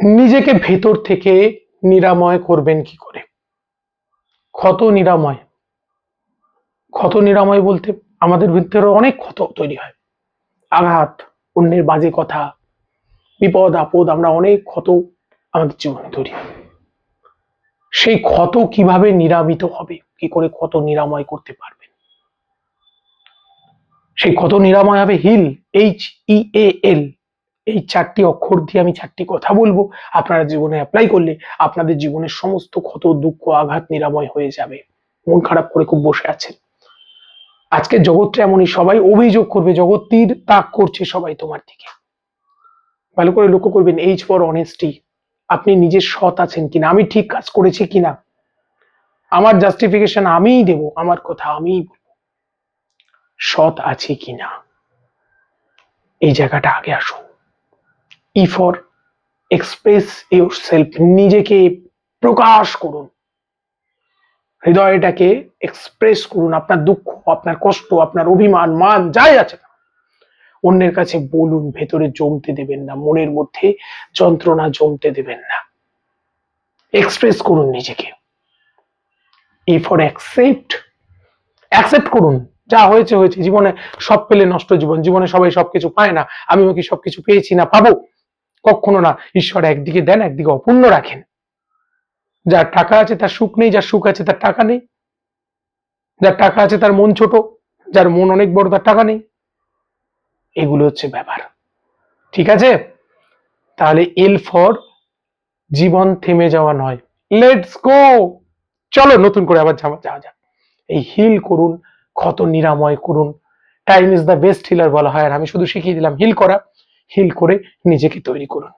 নিজেকে ভেতর থেকে নিরাময় করবেন কি করে? ক্ষত নিরাময়, ক্ষত নিরাময় বলতে আমাদের ভিতরে অনেক ক্ষত তৈরি হয়। আঘাত, অন্যের বাজে কথা, বিপদ আপদ, আমরা অনেক ক্ষত আমাদের জীবনে তৈরি হয়। সেই ক্ষত কিভাবে নিরামিত হবে, কি করে ক্ষত নিরাময় করতে পারবেন? সেই ক্ষত নিরাময় হবে হিল, HEAL। এই 4টি অক্ষর দিয়ে আমি 4টি কথা বলবো, আপনারা জীবনে অ্যাপ্লাই করলে আপনাদের জীবনের সমস্ত ক্ষত, দুঃখ, আঘাত নিরাময় হয়ে যাবে। মন খারাপ করে খুব বসে আছেন, আজকে জগৎটা এমনই, সবাই অভিযোগ করবে, জগৎ তীর তাক করছে সবাই তোমার দিকে। ভালো করে লক্ষ্য করবেন, H ফর অনেস্টি। আপনি নিজে সৎ আছেন কিনা, আমি ঠিক কাজ করেছি কিনা, আমার জাস্টিফিকেশন আমিই দেব, আমার কথা আমিই বলবো, সৎ আছে কিনা, এই জায়গাটা আগে আসুন। E ফর এক্সপ্রেস ইউরসেলফ, নিজেকে প্রকাশ করুন, হৃদয়টাকে এক্সপ্রেস করুন, আপনার দুঃখ, আপনার কষ্ট, আপনার অভিমান, মান যাই আছে অন্যের কাছে বলুন, ভেতরে জমতে দেবেন না, মনের মধ্যে যন্ত্রণা জমতে দেবেন না, এক্সপ্রেস করুন নিজেকে। E ফর অ্যাকসেপ্ট, অ্যাকসেপ্ট করুন, যা হয়েছে হয়েছে, জীবনে সব পেলে নষ্ট জীবন, জীবনে সবাই সবকিছু পায় না, আমিও কি সবকিছু পেয়েছি না পাবো? কখনো না। ঈশ্বর একদিকে দেন, একদিকে অপূর্ণ রাখেন। যার টাকা আছে তার সুখ নেই, যার সুখ আছে তার টাকা নেই, যার টাকা আছে তার মন ছোট, যার মন অনেক বড় তার টাকা নেই। এগুলো হচ্ছে ব্যাপার, ঠিক আছে? তাহলে L ফর জীবন থেমে যাওয়া নয়, লেটস গো, চলো নতুন করে আবার যাওয়া যাক। এই হিল করুন, ক্ষত নিরাময় করুন। Time is the best healer বলা হয়, আর আমি শুধু শিখিয়ে দিলাম হিল করা। হিল করে নিজেকে তৈরি করুন।